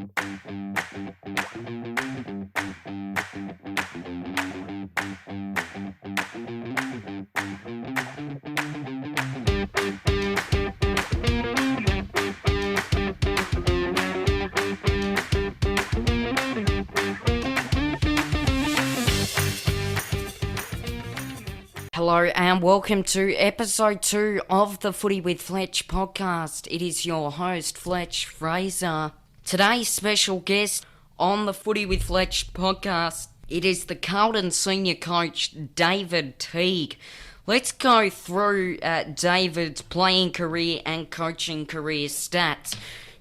Hello and welcome to episode 2 of the Footy with Fletch podcast. It is your host, Fletch Fraser. Today's special guest on the Footy with Fletch podcast, it is the Carlton senior coach, David Teague. Let's go through David's playing career and coaching career stats.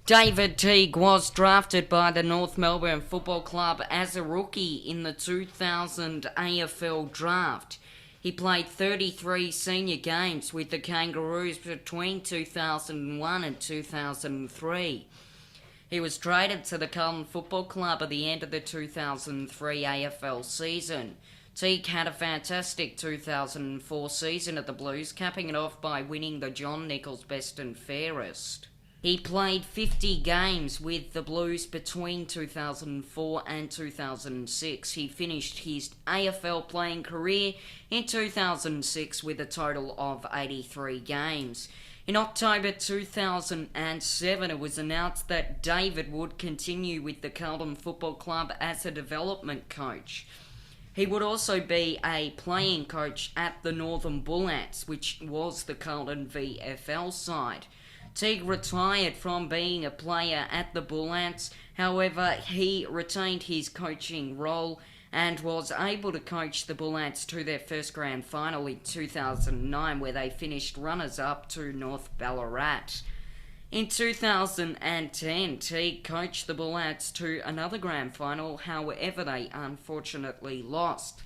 David Teague was drafted by the North Melbourne Football Club as a rookie in the 2000 AFL draft. He played 33 senior games with the Kangaroos between 2001 and 2003. He was traded to the Carlton Football Club at the end of the 2003 AFL season. Teague had a fantastic 2004 season at the Blues, capping it off by winning the John Nichols Best and Fairest. He played 50 games with the Blues between 2004 and 2006. He finished his AFL playing career in 2006 with a total of 83 games. In October 2007, it was announced that David would continue with the Carlton Football Club as a development coach. He would also be a playing coach at the Northern Bullets, which was the Carlton VFL side. Teague retired from being a player at the Bullets, however he retained his coaching role and was able to coach the Bullets to their first grand final in 2009 where they finished runners-up to North Ballarat. In 2010, Teague coached the Bullets to another grand final, however they unfortunately lost.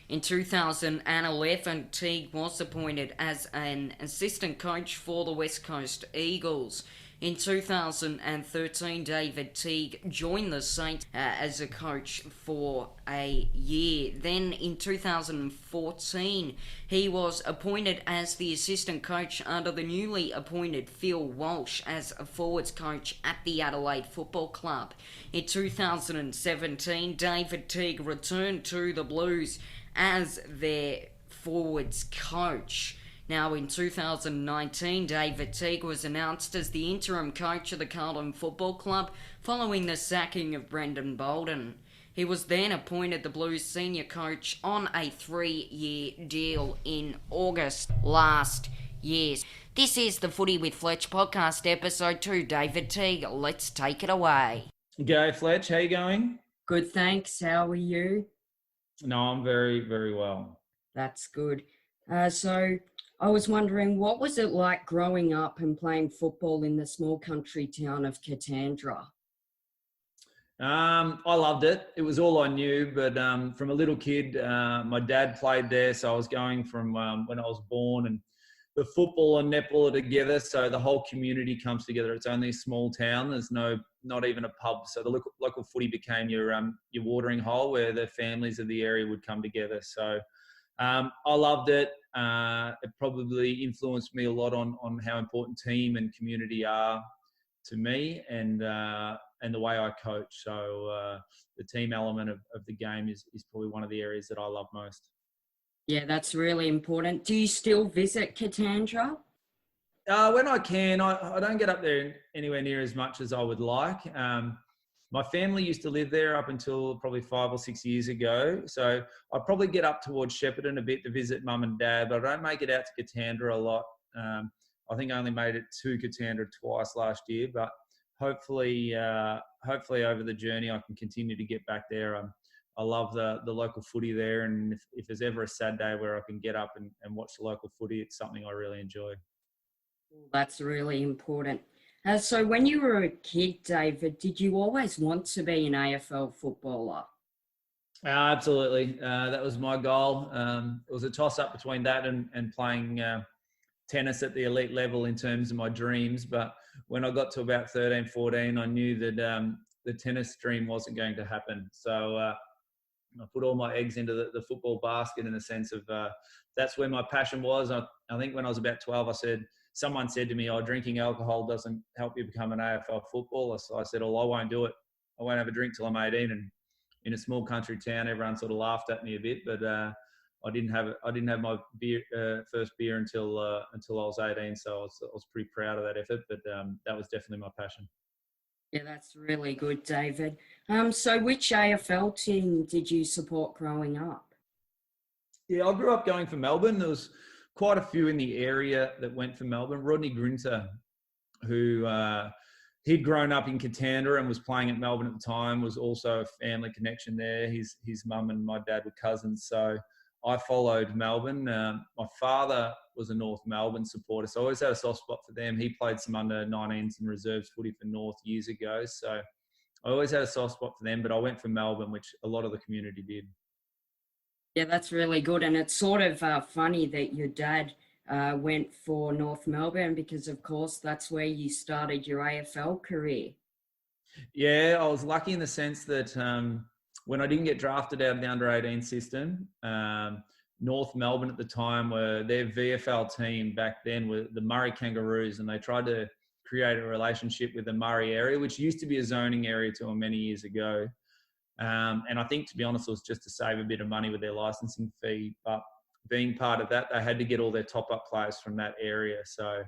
In 2011, Teague was appointed as an assistant coach for the West Coast Eagles. In 2013, David Teague joined the Saints as a coach for a year. Then in 2014, he was appointed as the assistant coach under the newly appointed Phil Walsh as a forwards coach at the Adelaide Football Club. In 2017, David Teague returned to the Blues as their forwards coach. Now in 2019, David Teague was announced as the interim coach of the Carlton Football Club following the sacking of Brendan Bolden. He was then appointed the Blues senior coach on a 3-year deal in August last year. This is the Footy with Fletch podcast, episode 2. David Teague, let's take it away. G'day Fletch, how you going? Good, thanks. How are you? No, I'm very, very well. That's good. So I was wondering, what was it like growing up and playing football in the small country town of Katandra? I loved it. It was all I knew, but from a little kid, my dad played there, so I was going from when I was born, and the football and netball are together, so the whole community comes together. It's only a small town. There's not even a pub, so the local footy became your watering hole where the families of the area would come together. So I loved it. It probably influenced me a lot on how important team and community are to me, and the way I coach. So the team element of the game is probably one of the areas that I love most. Yeah, that's really important. Do you still visit Katandra? When I can. I don't get up there anywhere near as much as I would like. My family used to live there up until probably 5 or 6 years ago. So I probably get up towards Shepparton a bit to visit mum and dad, but I don't make it out to Katandra a lot. I think I only made it to Katandra twice last year, but hopefully over the journey I can continue to get back there. I love the local footy there, and if there's ever a sad day where I can get up and watch the local footy, it's something I really enjoy. That's really important. So when you were a kid, David, did you always want to be an AFL footballer? Absolutely. That was my goal. It was a toss-up between that and playing tennis at the elite level in terms of my dreams. But when I got to about 13, 14, I knew that the tennis dream wasn't going to happen. So I put all my eggs into the football basket in the sense of that's where my passion was. I think when I was about 12, I said someone said to me, "Oh, drinking alcohol doesn't help you become an AFL footballer." So I said, "Oh, I won't do it. I won't have a drink till I'm 18." And in a small country town, everyone sort of laughed at me a bit, but I didn't have my first beer until I was 18. So I was pretty proud of that effort. But that was definitely my passion. Yeah, that's really good, David. So which AFL team did you support growing up? Yeah, I grew up going for Melbourne. There was quite a few in the area that went for Melbourne. Rodney Grinter, who he'd grown up in Katanda and was playing at Melbourne at the time, was also a family connection there. His mum and my dad were cousins, so I followed Melbourne. My father was a North Melbourne supporter, so I always had a soft spot for them. He played some under-19s and reserves footy for North years ago, so I always had a soft spot for them, but I went for Melbourne, which a lot of the community did. Yeah, that's really good. And it's sort of funny that your dad went for North Melbourne because, of course, that's where you started your AFL career. Yeah, I was lucky in the sense that when I didn't get drafted out of the under-18 system, North Melbourne at the time were their VFL team back then were the Murray Kangaroos, and they tried to create a relationship with the Murray area, which used to be a zoning area till many years ago. And I think, to be honest, it was just to save a bit of money with their licensing fee. But being part of that, they had to get all their top-up players from that area. So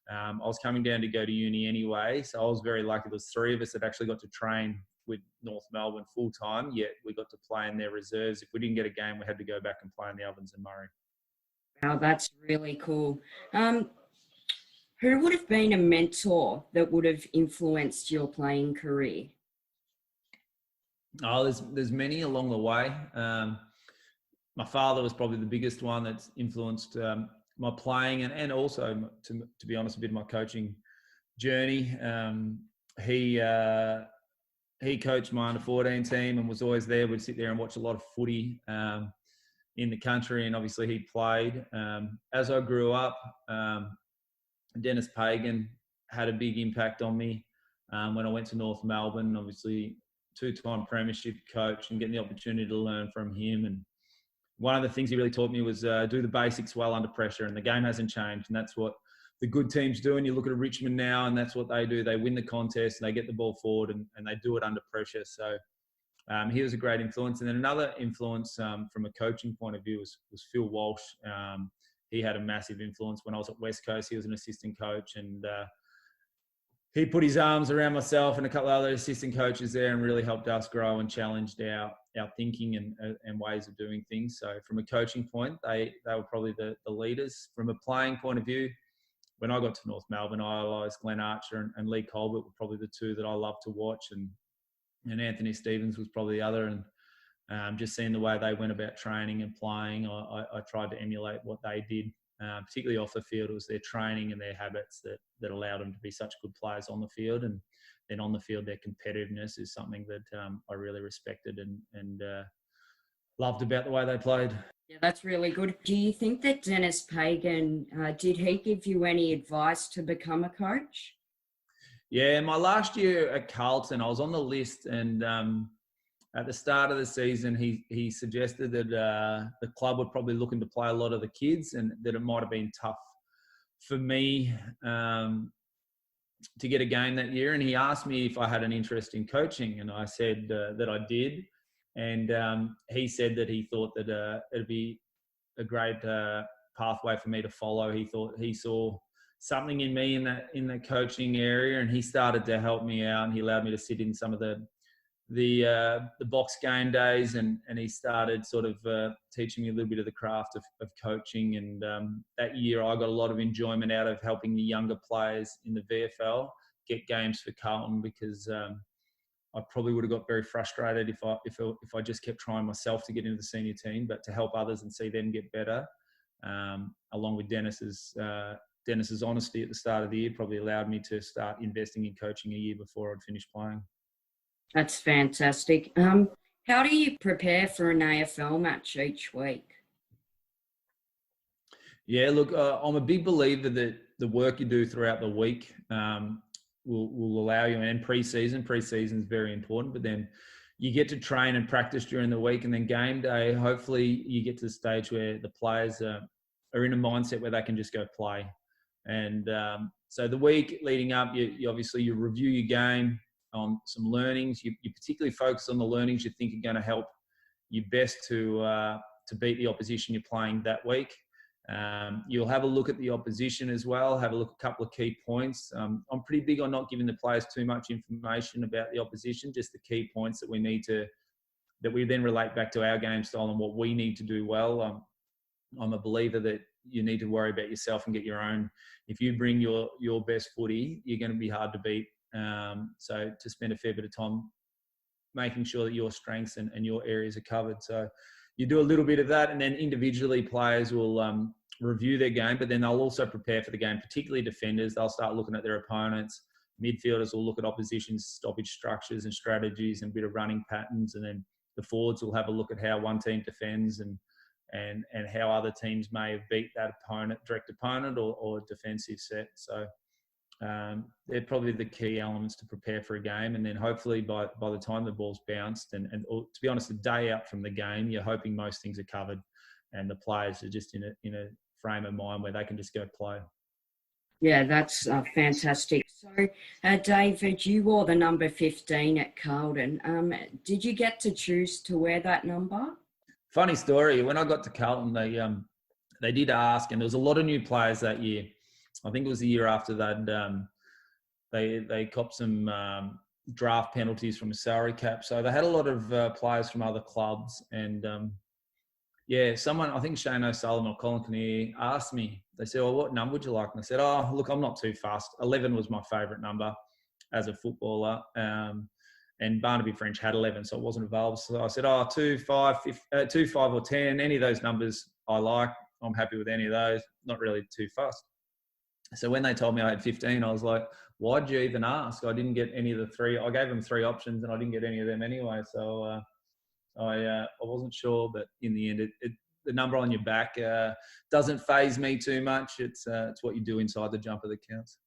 I was coming down to go to uni anyway. So I was very lucky. There was 3 of us that actually got to train with North Melbourne full-time, yet we got to play in their reserves. If we didn't get a game, we had to go back and play in the Ovens and Murray. Wow, that's really cool. Who would have been a mentor that would have influenced your playing career? Oh, there's many along the way. My father was probably the biggest one that's influenced my playing and also, to be honest, a bit of my coaching journey. He coached my under-14 team and was always there. We'd sit there and watch a lot of footy in the country, and obviously he played. As I grew up, Dennis Pagan had a big impact on me when I went to North Melbourne. Obviously, 2-time premiership coach, and getting the opportunity to learn from him. And one of the things he really taught me was do the basics well under pressure, and the game hasn't changed, and that's what the good teams do. And you look at Richmond now, and that's what they do. They win the contest and they get the ball forward, and they do it under pressure. So he was a great influence. And then another influence from a coaching point of view was Phil Walsh. He had a massive influence when I was at West Coast. He was an assistant coach, and he put his arms around myself and a couple of other assistant coaches there and really helped us grow and challenged our thinking and ways of doing things. So from a coaching point, they were probably the leaders. From a playing point of view, when I got to North Melbourne, I idolized Glenn Archer and Lee Colbert were probably the 2 that I loved to watch. And Anthony Stevens was probably the other. And just seeing the way they went about training and playing, I tried to emulate what they did. Particularly off the field, it was their training and their habits that allowed them to be such good players on the field. And then on the field, their competitiveness is something that I really respected and loved about the way they played. Yeah, that's really good. Do you think that Dennis Pagan, did he give you any advice to become a coach? Yeah, my last year at Carlton, I was on the list, and at the start of the season, he suggested that the club were probably looking to play a lot of the kids, and that it might have been tough for me to get a game that year. And he asked me if I had an interest in coaching, and I said that I did. And he said that he thought that it'd be a great pathway for me to follow. He saw something in me in that coaching area, and he started to help me out. And he allowed me to sit in some of the box game days, and he started sort of teaching me a little bit of the craft of coaching. And that year I got a lot of enjoyment out of helping the younger players in the VFL get games for Carlton, because I probably would have got very frustrated if I just kept trying myself to get into the senior team. But to help others and see them get better, along with Dennis's honesty at the start of the year, probably allowed me to start investing in coaching a year before I'd finished playing. That's fantastic. How do you prepare for an AFL match each week? Yeah, look, I'm a big believer that the work you do throughout the week will allow you, and pre-season is very important, but then you get to train and practice during the week, and then game day, hopefully you get to the stage where the players are in a mindset where they can just go play. And so the week leading up, you obviously you review your game on some learnings. You particularly focus on the learnings you think are going to help you best to beat the opposition you're playing that week. You'll have a look at the opposition as well, have a look at a couple of key points. I'm pretty big on not giving the players too much information about the opposition, just the key points that we then relate back to our game style and what we need to do well. I'm a believer that you need to worry about yourself and get your own. If you bring your best footy, you're going to be hard to beat. So to spend a fair bit of time making sure that your strengths and your areas are covered. So you do a little bit of that, and then individually players will review their game, but then they'll also prepare for the game, particularly defenders. They'll start looking at their opponents. Midfielders will look at opposition's stoppage structures and strategies and a bit of running patterns, and then the forwards will have a look at how one team defends and how other teams may have beat that direct opponent or defensive set. So they're probably the key elements to prepare for a game. And then hopefully by the time the ball's bounced and to be honest, the day out from the game, you're hoping most things are covered and the players are just in a frame of mind where they can just go play. Yeah, that's fantastic. So, David, you wore the number 15 at Carlton. Did you get to choose to wear that number? Funny story. When I got to Carlton, they did ask, and there was a lot of new players that year. I think it was the year after that. They copped some draft penalties from a salary cap, so they had a lot of players from other clubs. And someone, I think Shane O'Sullivan or Colin Kinnear, asked me. They said, "Well, what number would you like?" And I said, "Oh, look, I'm not too fussed. 11 was my favourite number as a footballer." And Barnaby French had 11, so it wasn't available. So I said, 2, 5, 5 or 10, any of those numbers I like. I'm happy with any of those. Not really too fussed. So when they told me I had 15, I was like, why'd you even ask? I didn't get any of the three. I gave them 3 options and I didn't get any of them anyway. So I wasn't sure, but in the end, the number on your back doesn't faze me too much. It's what you do inside the jumper that counts.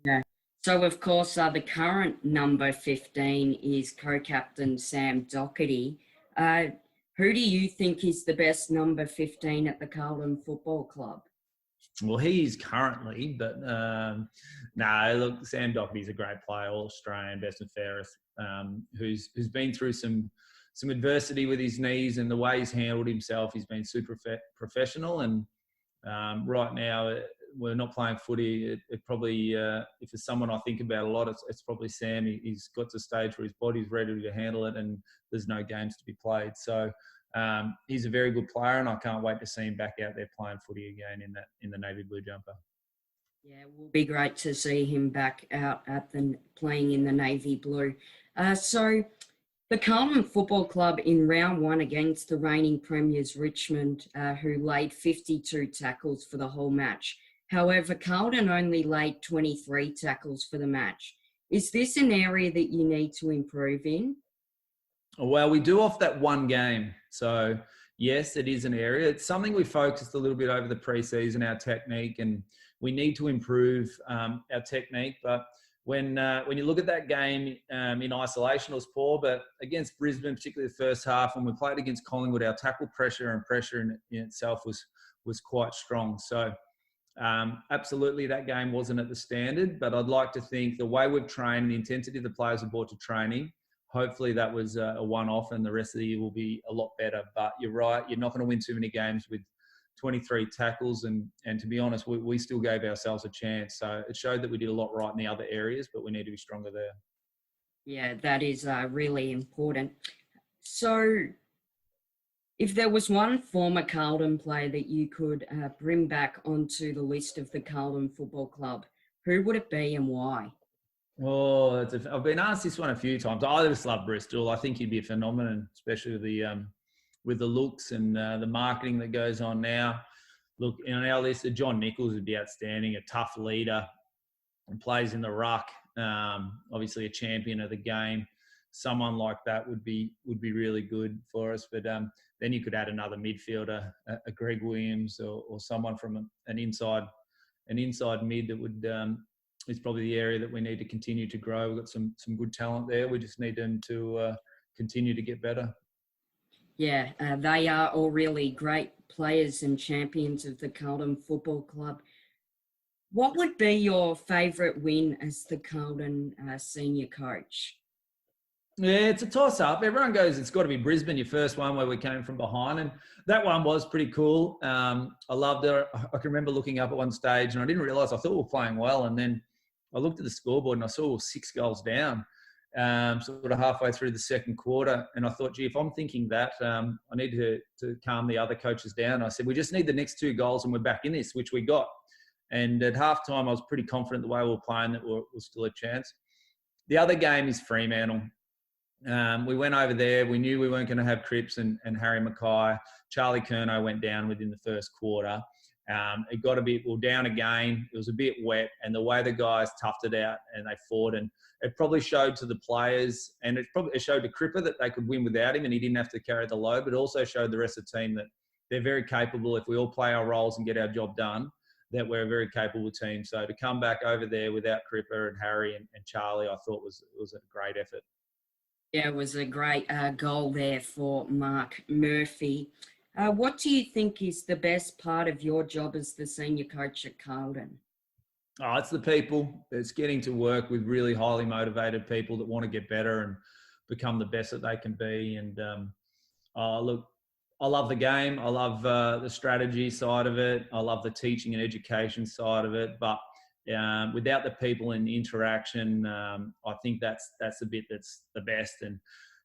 Yeah. So, of course, the current number 15 is co-captain Sam Doherty. Who do you think is the best number 15 at the Carlton Football Club? Well, he is currently, but no, look, Sam Doherty's a great player, All-Australian, best and fairest, who's been through some adversity with his knees, and the way he's handled himself, he's been super professional. And right now, we're not playing footy. It probably, if there's someone I think about a lot, it's probably Sam. He's got to a stage where his body's ready to handle it, and there's no games to be played. So he's a very good player, and I can't wait to see him back out there playing footy again in the navy blue jumper. Yeah, it will be great to see him back out playing in the navy blue. So the Carlton Football Club in round 1 against the reigning premiers Richmond, who laid 52 tackles for the whole match. However, Carlton only laid 23 tackles for the match. Is this an area that you need to improve in? Well, we do off that one game. So, yes, it is an area. It's something we focused a little bit over the pre-season, our technique, and we need to improve our technique. But when you look at that game in isolation, it was poor. But against Brisbane, particularly the first half, when we played against Collingwood, our tackle pressure in itself was quite strong. So, absolutely, that game wasn't at the standard. But I'd like to think the way we've trained, the intensity the players have brought to training, hopefully that was a one-off and the rest of the year will be a lot better. But you're right, you're not going to win too many games with 23 tackles. And to be honest, we still gave ourselves a chance. So it showed that we did a lot right in the other areas, but we need to be stronger there. Yeah, that is really important. So if there was one former Carlton player that you could bring back onto the list of the Carlton Football Club, who would it be and why? Oh, I've been asked this one a few times. I just love Bristol. I think he'd be a phenomenon, especially with the looks and the marketing that goes on now. Look, in our list, John Nichols would be outstanding, a tough leader and plays in the ruck. Obviously, a champion of the game. Someone like that would be really good for us. But then you could add another midfielder, a Greg Williams, or someone from an inside mid that would. Is probably the area that we need to continue to grow. We've got some good talent there. We just need them to continue to get better. Yeah, they are all really great players and champions of the Carlton Football Club. What would be your favourite win as the Carlton senior coach? Yeah, it's a toss up. Everyone goes, it's got to be Brisbane, your first one where we came from behind. And that one was pretty cool. I loved it. I can remember looking up at one stage and I didn't realise, I thought we were playing well. And then I looked at the scoreboard and I saw we were 6 goals down, sort of halfway through the second quarter. And I thought, gee, if I'm thinking that, I need to calm the other coaches down. I said, we just need the next 2 goals and we're back in this, which we got. And at halftime, I was pretty confident the way we were playing that we're still a chance. The other game is Fremantle. We went over there. We knew we weren't going to have Cripps and Harry Mackay. Charlie Curnow went down within the first quarter. It got a bit, we were down again. It was a bit wet, and the way the guys toughed it out and they fought, and it probably showed to the players, and it showed to Cripper that they could win without him, and he didn't have to carry the load. But it also showed the rest of the team that they're very capable. If we all play our roles and get our job done, that we're a very capable team. So to come back over there without Cripper and Harry and Charlie, I thought was a great effort. Yeah, it was a great goal there for Mark Murphy. What do you think is the best part of your job as the senior coach at Carlton? Oh, it's the people. It's getting to work with really highly motivated people that want to get better and become the best that they can be. And look, I love the game. I love the strategy side of it. I love the teaching and education side of it. But without the people and interaction, I think that's the bit that's the best.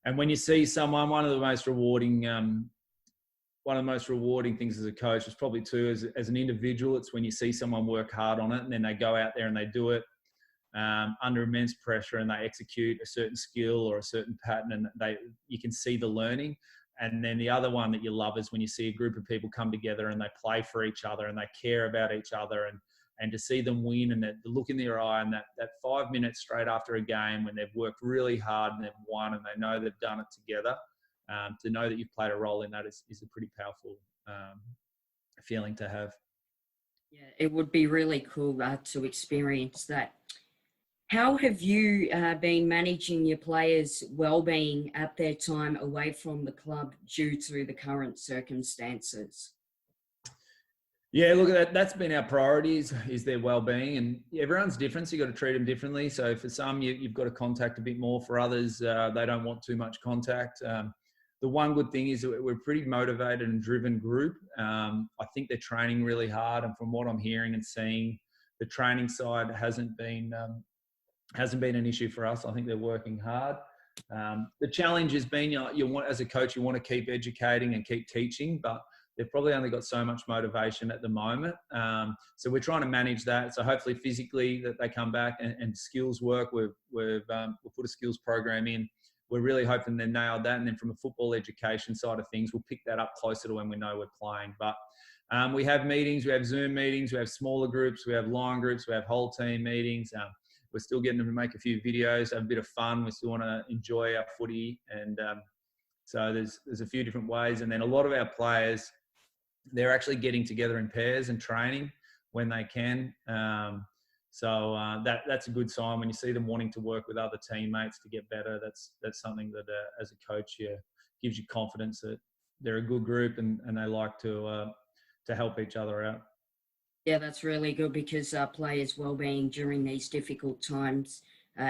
And when you see someone, one of the most rewarding things as a coach is probably too as an individual. It's when you see someone work hard on it and then they go out there and they do it under immense pressure and they execute a certain skill or a certain pattern, and you can see the learning. And then the other one that you love is when you see a group of people come together and they play for each other and they care about each other, and to see them win and the look in their eye and that 5 minutes straight after a game when they've worked really hard and they've won and they know they've done it together, to know that you've played a role in that is a pretty powerful feeling to have. Yeah, it would be really cool to experience that. How have you been managing your players' well-being at their time away from the club due to the current circumstances? Yeah, look, that's been our priorities, is their well-being, and everyone's different, so you've got to treat them differently. So for some, you've got to contact a bit more. For others, they don't want too much contact. The one good thing is that we're a pretty motivated and driven group. I think they're training really hard, and from what I'm hearing and seeing, the training side hasn't been an issue for us. I think they're working hard. The challenge has been, you want, as a coach, you want to keep educating and keep teaching, but they've probably only got so much motivation at the moment. So we're trying to manage that. So hopefully physically that they come back and skills work. We'll put a skills program in. We're really hoping they nailed that. And then from a football education side of things, we'll pick that up closer to when we know we're playing. But we have meetings, we have Zoom meetings, we have smaller groups, we have line groups, we have whole team meetings. We're still getting them to make a few videos, have a bit of fun. We still want to enjoy our footy. And so there's a few different ways. And then a lot of our players, they're actually getting together in pairs and training when they can. So that's a good sign when you see them wanting to work with other teammates to get better. That's something that as a coach, gives you confidence that they're a good group and they like to help each other out. Yeah, that's really good because players' well-being during these difficult times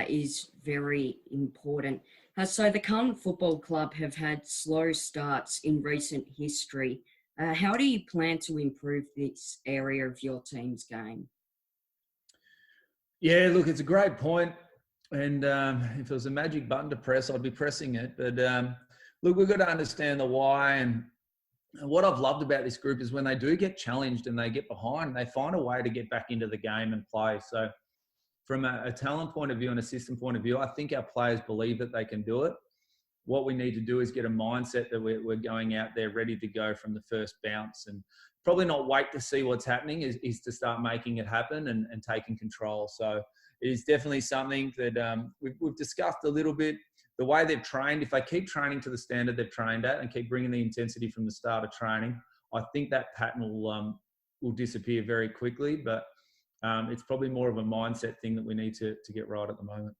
is very important. So the Carlton Football Club have had slow starts in recent history. How do you plan to improve this area of your team's game? Yeah, look, it's a great point. And if there was a magic button to press, I'd be pressing it. But look, we've got to understand the why. And what I've loved about this group is when they do get challenged and they get behind, they find a way to get back into the game and play. So from a talent point of view and a system point of view, I think our players believe that they can do it. What we need to do is get a mindset that we're going out there ready to go from the first bounce, and probably not wait to see what's happening, is to start making it happen and taking control. So it is definitely something that we've discussed a little bit. The way they've trained, if they keep training to the standard they've trained at and keep bringing the intensity from the start of training, I think that pattern will disappear very quickly. But it's probably more of a mindset thing that we need to get right at the moment.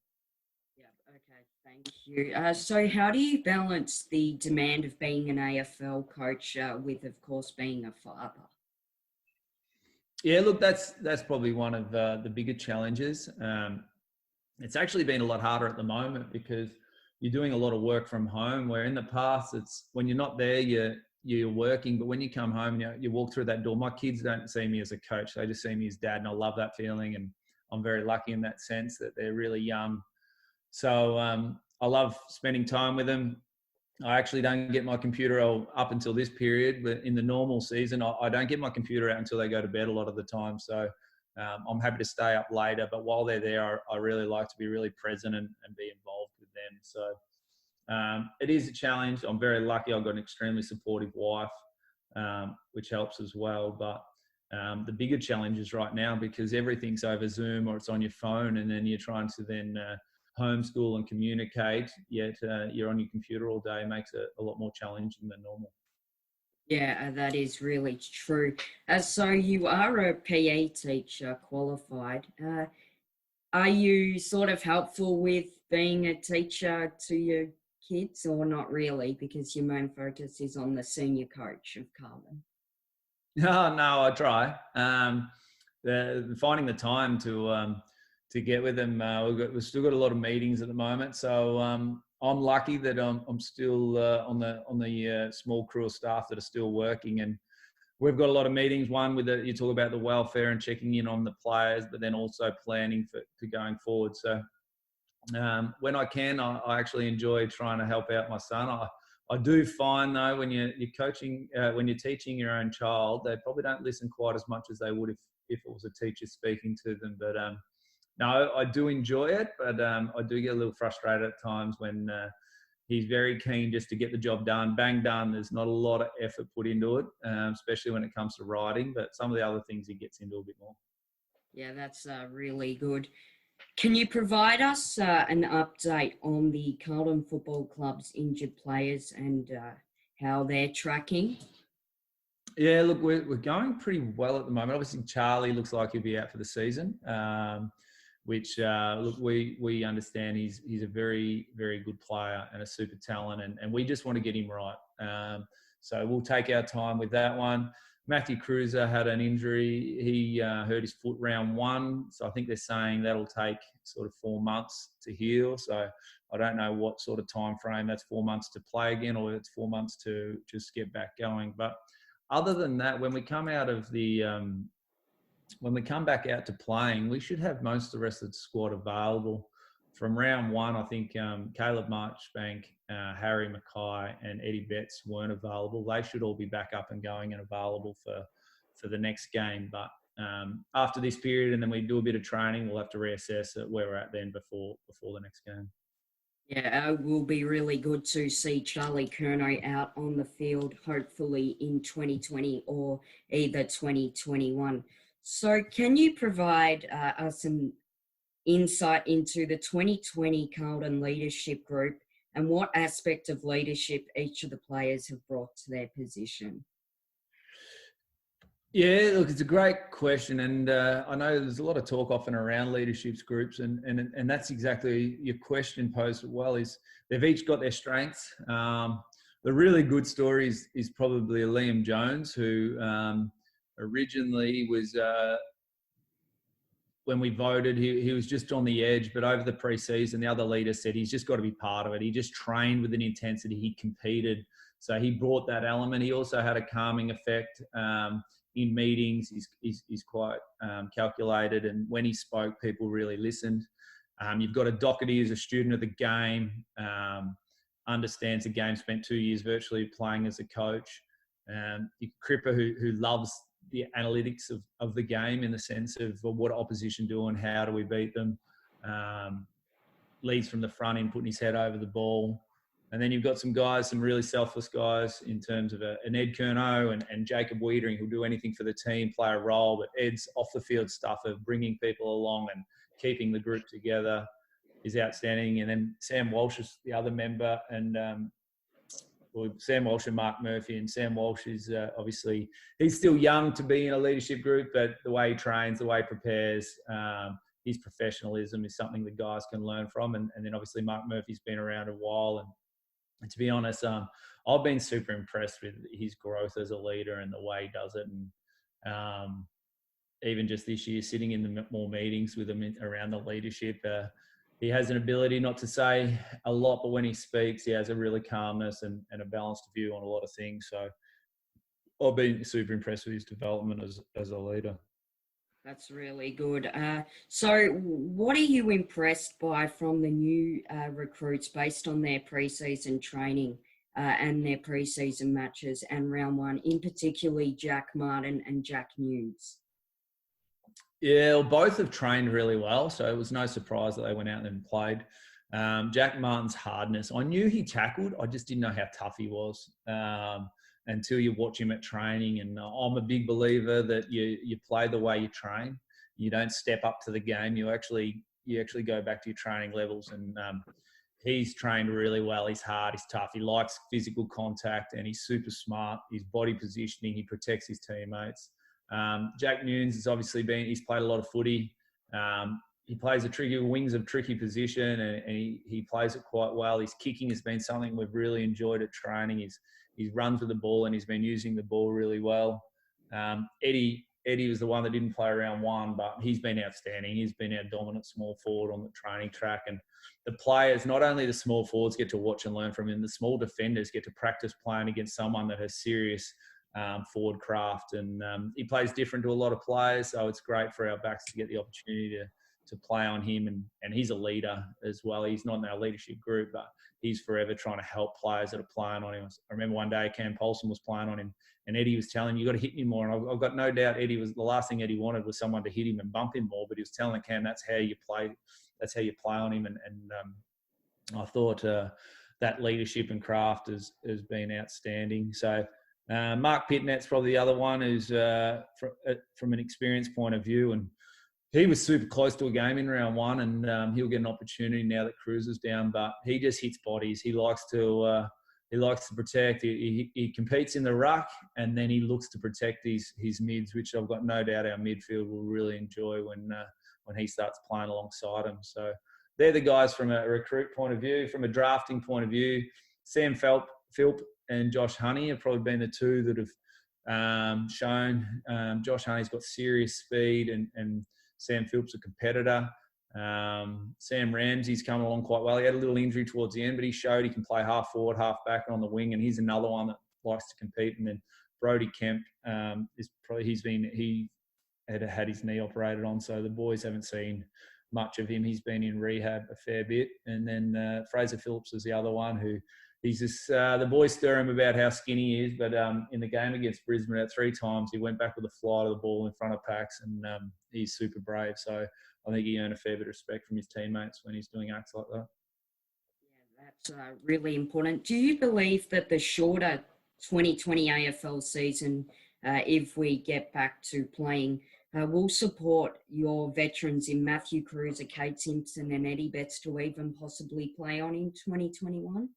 Yeah, okay, thank you. So how do you balance the demand of being an AFL coach with, of course, being a father? Yeah, look, that's probably one of the bigger challenges. It's actually been a lot harder at the moment because you're doing a lot of work from home, where in the past, it's when you're not there, you're working, but when you come home and you walk through that door, my kids don't see me as a coach. They just see me as dad, and I love that feeling. And I'm very lucky in that sense that they're really young. So I love spending time with them. I actually don't get my computer up until this period, but in the normal season, I don't get my computer out until they go to bed a lot of the time. So I'm happy to stay up later, but while they're there, I really like to be really present and be involved with them. So it is a challenge. I'm very lucky. I've got an extremely supportive wife, which helps as well. But the bigger challenge is right now because everything's over Zoom or it's on your phone, and then you're trying to then homeschool and communicate, yet you're on your computer all day, makes it a lot more challenging than normal. Yeah, that is really true. So you are a PE teacher qualified. Are you sort of helpful with being a teacher to your kids, or not really, because your main focus is on the senior coach of Carlen? No, I try. Finding the time to get with them. We've still got a lot of meetings at the moment, so I'm lucky that I'm still on the small crew of staff that are still working, and we've got a lot of meetings. One with you talk about the welfare and checking in on the players, but then also planning for going forward. So when I can, I actually enjoy trying to help out my son. I do find though when you're coaching, when you're teaching your own child, they probably don't listen quite as much as they would if it was a teacher speaking to them. But no, I do enjoy it, but I do get a little frustrated at times when he's very keen just to get the job done, bang done. There's not a lot of effort put into it, especially when it comes to writing. But some of the other things he gets into a bit more. Yeah, that's really good. Can you provide us an update on the Carlton Football Club's injured players and how they're tracking? Yeah, look, we're going pretty well at the moment. Obviously, Charlie looks like he'll be out for the season, which look, we understand he's a very, very good player and a super talent, and we just want to get him right. So we'll take our time with that one. Matthew Cruiser had an injury. He hurt his foot round one. So I think they're saying that'll take sort of 4 months to heal. So I don't know what sort of time frame that's 4 months to play again, or it's 4 months to just get back going. But other than that, when we come out of when we come back out to playing, we should have most of the rest of the squad available. From round one, I think Caleb Marchbank, Harry Mackay and Eddie Betts weren't available. They should all be back up and going and available for the next game. But after this period, and then we do a bit of training, we'll have to reassess where we're at then before the next game. Yeah, it will be really good to see Charlie Curnow out on the field, hopefully in 2020 or either 2021. So can you provide us some insight into the 2020 Carlton leadership group and what aspect of leadership each of the players have brought to their position? Yeah, look, it's a great question, and I know there's a lot of talk often around leaderships groups, and that's exactly your question posed well. Is they've each got their strengths. The really good story is probably Liam Jones, who originally was when we voted, he was just on the edge, but over the pre-season, the other leader said he's just got to be part of it. He just trained with an intensity. He competed, so he brought that element. He also had a calming effect. In meetings, he's quite calculated, and when he spoke, people really listened. You've got a Doherty who's a student of the game, understands the game, spent 2 years virtually playing as a coach. Cripper, who loves the analytics of the game in the sense of what opposition do and how do we beat them. Leads from the front end, putting his head over the ball. And then you've got some guys, some really selfless guys in terms of an Ed Curnow and Jacob Wiedering who'll do anything for the team, play a role. But Ed's off-the-field stuff of bringing people along and keeping the group together is outstanding. And then Sam Walsh is the other member, and Sam Walsh and Mark Murphy. And Sam Walsh is obviously, he's still young to be in a leadership group, but the way he trains, the way he prepares, his professionalism is something that guys can learn from. And then obviously Mark Murphy's been around a while, and to be honest, I've been super impressed with his growth as a leader and the way he does it. And even just this year, sitting in the more meetings with him around the leadership, he has an ability not to say a lot, but when he speaks, he has a really calmness and a balanced view on a lot of things. So I've been super impressed with his development as a leader. That's really good. So what are you impressed by from the new recruits based on their pre-season training and their pre-season matches and round one, in particularly Jack Martin and Jack Nunes? Yeah, well, both have trained really well, so it was no surprise that they went out and played. Jack Martin's hardness, I knew he tackled, I just didn't know how tough he was until you watch him at training. And I'm a big believer that you play the way you train. You don't step up to the game. You actually go back to your training levels. And he's trained really well. He's hard. He's tough. He likes physical contact, and he's super smart. His body positioning. He protects his teammates. Jack Nunes has obviously he's played a lot of footy. He plays wings of tricky position, and he plays it quite well. His kicking has been something we've really enjoyed at training. He's runs with the ball, and he's been using the ball really well. Eddie was the one that didn't play round one, but he's been outstanding. He's been our dominant small forward on the training track. And the players, not only the small forwards get to watch and learn from him, the small defenders get to practice playing against someone that has serious forward craft. And he plays different to a lot of players, so it's great for our backs to get the opportunity to play on him. And he's a leader as well. He's not in our leadership group, but he's forever trying to help players that are playing on him. I remember one day Cam Polson was playing on him, and Eddie was telling him, you got to hit me more. And I've got no doubt the last thing Eddie wanted was someone to hit him and bump him more, but he was telling Cam that's how you play on him. And I thought that leadership and craft has been outstanding. So Mark Pitnet's probably the other one who's from an experience point of view, and he was super close to a game in round one, and he'll get an opportunity now that Cruz is down. But he just hits bodies. He likes to protect. He competes in the ruck, and then he looks to protect his mids, which I've got no doubt our midfield will really enjoy when he starts playing alongside him. So they're the guys from a recruit point of view. From a drafting point of view, Sam Philp and Josh Honey have probably been the two that have shown. Josh Honey's got serious speed, and Sam Philp's a competitor. Sam Ramsey's come along quite well. He had a little injury towards the end, but he showed he can play half forward, half back on the wing, and he's another one that likes to compete. And then Brody Kemp he had his knee operated on, so the boys haven't seen much of him. He's been in rehab a fair bit. And then Fraser Phillips is the other one who he's just the boys stir him about how skinny he is, but in the game against Brisbane at 3 times he went back with a fly to the ball in front of packs, and he's super brave. So I think he earned a fair bit of respect from his teammates when he's doing acts like that. Yeah, that's really important. Do you believe that the shorter 2020 AFL season, if we get back to playing, will support your veterans in Matthew Cruiser, Kate Simpson and Eddie Betts to even possibly play on in 2021?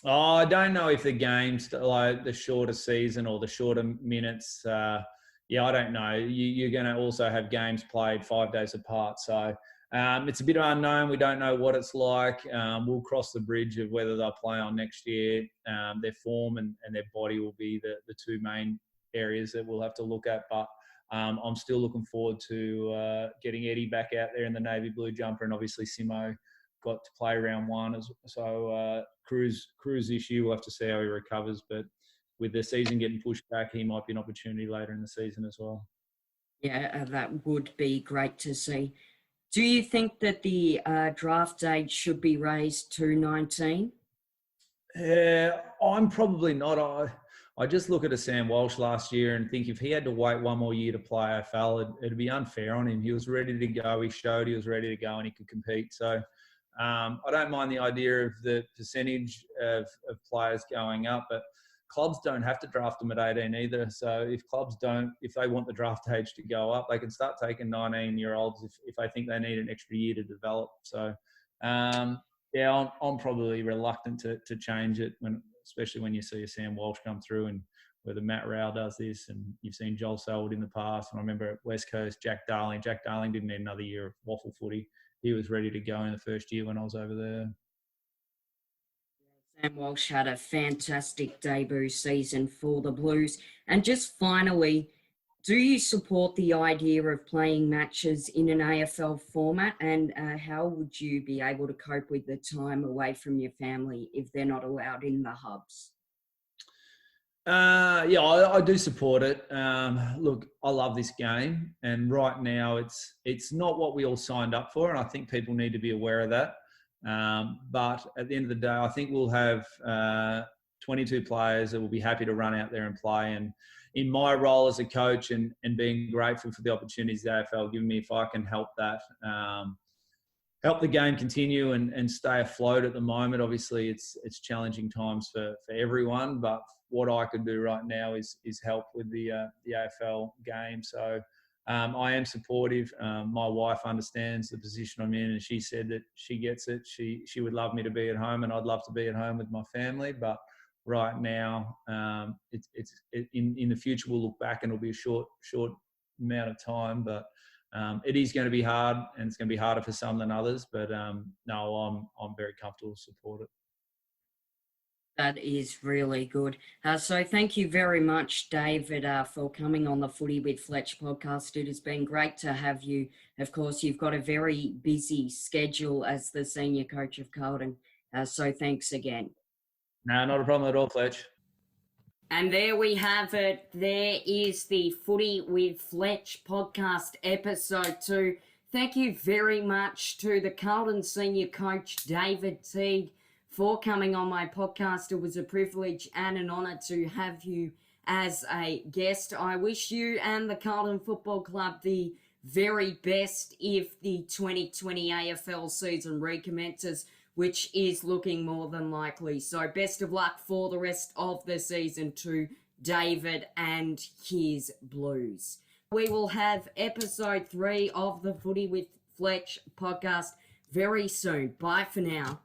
Oh, I don't know if the games, like the shorter season or the shorter minutes, I don't know. You're going to also have games played 5 days apart. So it's a bit unknown. We don't know what it's like. We'll cross the bridge of whether they'll play on next year. Their form and their body will be the two main areas that we'll have to look at. But I'm still looking forward to getting Eddie back out there in the navy blue jumper, and obviously Simo got to play round one. So Cruz this year, we'll have to see how he recovers. But with the season getting pushed back, he might be an opportunity later in the season as well. Yeah, that would be great to see. Do you think that the draft age should be raised to 19? Yeah, I'm probably not. I just look at a Sam Walsh last year and think if he had to wait one more year to play AFL, it'd be unfair on him. He was ready to go. He showed he was ready to go and he could compete. So I don't mind the idea of the percentage of players going up, but clubs don't have to draft them at 18 either. So if they want the draft age to go up, they can start taking 19-year-olds if they think they need an extra year to develop. So I'm probably reluctant to change it, especially when you see a Sam Walsh come through, and whether Matt Rowell does this, and you've seen Joel Selwood in the past. And I remember at West Coast, Jack Darling didn't need another year of waffle footy. He was ready to go in the first year when I was over there. Sam Walsh had a fantastic debut season for the Blues. And just finally, Do you support the idea of playing matches in an AFL format, and how would you be able to cope with the time away from your family if they're not allowed in the hubs? Yeah, I do support it. Look, I love this game, and right now it's not what we all signed up for, and I think people need to be aware of that. But at the end of the day, I think we'll have 22 players that will be happy to run out there and play. And in my role as a coach and being grateful for the opportunities the AFL given me, if I can help that, help the game continue and stay afloat at the moment. Obviously, it's challenging times for everyone, but what I could do right now is help with the AFL game. So I am supportive. My wife understands the position I'm in, and she said that she gets it. She would love me to be at home, and I'd love to be at home with my family. But right now, in the future we'll look back and it'll be a short amount of time, but it is going to be hard, and it's going to be harder for some than others. But no, I'm very comfortable to support it. That is really good. So thank you very much, David, for coming on the Footy with Fletch podcast. It has been great to have you. Of course, you've got a very busy schedule as the senior coach of Carlton. So thanks again. No, not a problem at all, Fletch. And there we have it. There is the Footy with Fletch podcast episode 2. Thank you very much to the Carlton senior coach, David Teague, for coming on my podcast. It was a privilege and an honour to have you as a guest. I wish you and the Carlton Football Club the very best if the 2020 AFL season recommences, which is looking more than likely. So best of luck for the rest of the season to David and his Blues. We will have episode 3 of the Footy with Fletch podcast very soon. Bye for now.